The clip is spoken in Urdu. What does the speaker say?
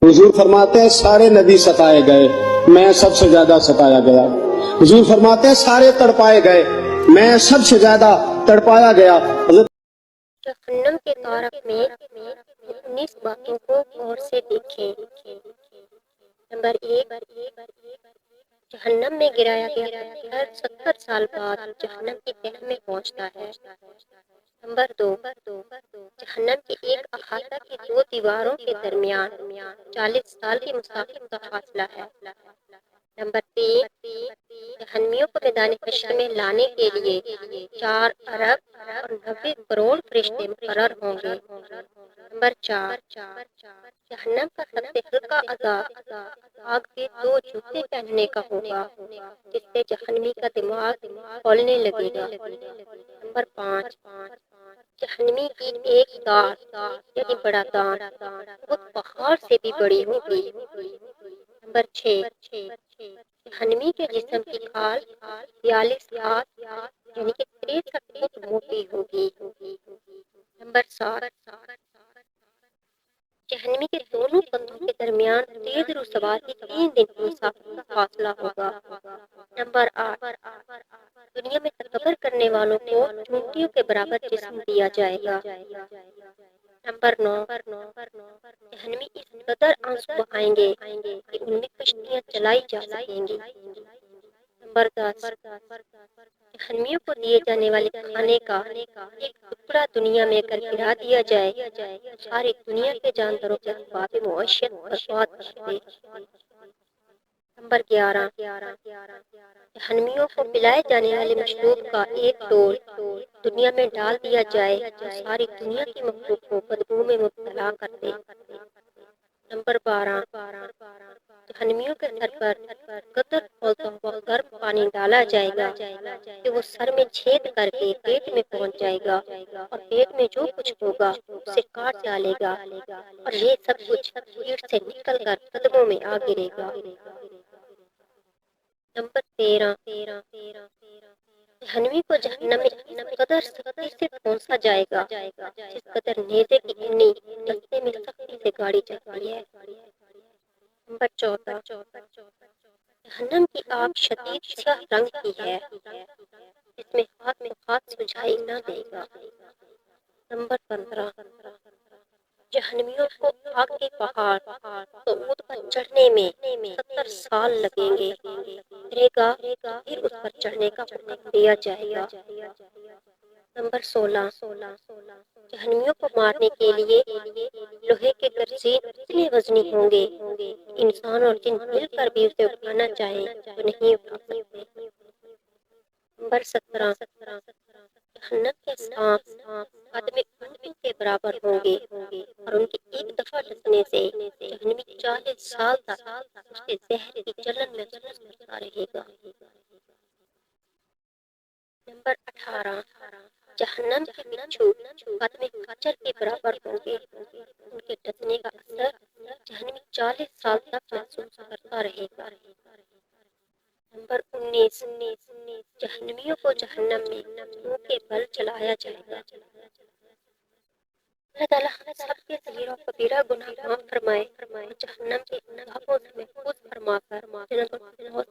حضور فرماتے ہیں سارے نبی ستائے گئے، میں سب سے زیادہ ستایا گیا۔ حضور فرماتے ہیں سارے تڑپائے گئے، میں سب سے زیادہ تڑپایا گیا۔ حضرت جہنم کے تارک میں 19 باتوں کو غور سے دیکھیں۔ نمبر 1، جہنم میں گرایا گیا پتھر 70 سال بعد جہنم کی تہہ میں پہنچتا ہے۔ نمبر 2، جہنم کے ایک احاطہ کی 2 دیواروں کے درمیان 40 سال کی مسافت کا فاصلہ ہے۔ نمبر 3، جہنمیوں کو میدان حشر میں لانے کے لیے 4 ارب اور 90 کروڑ فرشتے مقرر ہوں گے۔ نمبر 4، جہنم کا سب سے ہلکا عذاب آگ کے 2 جوتے پہننے کا ہوگا، جس سے جہنمی کا دماغ کھولنے لگے گا۔ نمبر 5، جہنمی کی ایک دانت یعنی بڑا دانت خود پہاڑ سے بھی بڑی ہوگی۔ نمبر 6، جہنمی کے جسم کی کھال 42 ہاتھ یعنی کہ 63 فٹ موٹی ہوگی۔ نمبر 7، جہنمی کے دونوں کندھوں کے درمیان تیز رو سوار کی 3 دن کی مسافت کا فاصلہ ہوگا۔ نمبر 8، دنیا میں تکبر کرنے والوں کو چونٹیوں کے برابر جسم دیا جائے گا۔ نمبر 9، جہنمی اس قدر آنسو بہائیں گے کہ ان میں کشتیاں چلائی جا سکیں گی۔ نمبر 10، جہنمیوں کو دیے جانے والے کھانے کا ایک ٹکڑا دنیا میں اگر گرا دیا جائے ساری دنیا کے جانداروں کے اسباب معیشت برباد کر دے۔ نمبر 11، جہنمیوں کو پلائے جانے والے مشروب کا ایک ڈول دنیا میں ڈال دیا جائے جو ساری دنیا کی مخلوق کو بدبو میں مبتلا کر دے۔ نمبر 12، جہنمیوں کے سر پر قطر کھولتا ہوا گرم پانی ڈالا جائے گا کہ وہ سر میں چھید کر کے پیٹ میں پہنچ جائے گا اور پیٹ میں جو کچھ ہوگا اسے کاٹ ڈالے گا اور یہ سب کچھ پیٹ سے نکل کر قدموں میں آ گرے گا۔ نمبر 13، جہنمی کو جہنم میں اس قدر سختی سے پھونسا جائے گا جس قدر نیزے کی انی رستے میں سختی سے گاڑی جاتی ہے۔ نمبر 14، جہنم کی آگ شدید سیاہ رنگ کی ہے جس میں ہاتھ میں ہاتھ سجھائی نہ دے گا۔ نمبر 15، جہنمیوں کو آگ کے پہاڑ صعود پر چڑھنے میں 70 سال لگیں گے رہے گا پھر اس پر چڑھنے کا حکم دیا جائے گا۔ نمبر 16، جہنمیوں کو مارنے کے لیے لوہے کے گرزین اتنے وزنی ہوں گے انسان اور جن مل کر بھی اسے اٹھانا چاہیں تو نہیں اٹھا سکتے۔ نمبر 17، جہنم کے سانپ آدمی اونٹوں کے برابر ہوں گے اور ان کی ایک دفعہ ڈسنے سے جہنمی 40 سال تک اس کے زہر کی جلن محسوس کرتا رہے گا۔ نمبر 18، جہنم کے بچھو آدمی کچر کے برابر ہوں گے، ان کے ڈسنے کا اثر جہنمی 40 سال تک محسوس کرتا رہے گا۔ نمبر 19، جہنمیوں کو جہنم میں منہ کے بل چلایا جائے گا۔ اللہ تعالیٰ ہم سب کے صغیرہ و کبیرہ گناہ معاف فرمائے اور جہنم کے عذابوں سے محفوظ فرما کر جنت الفردوس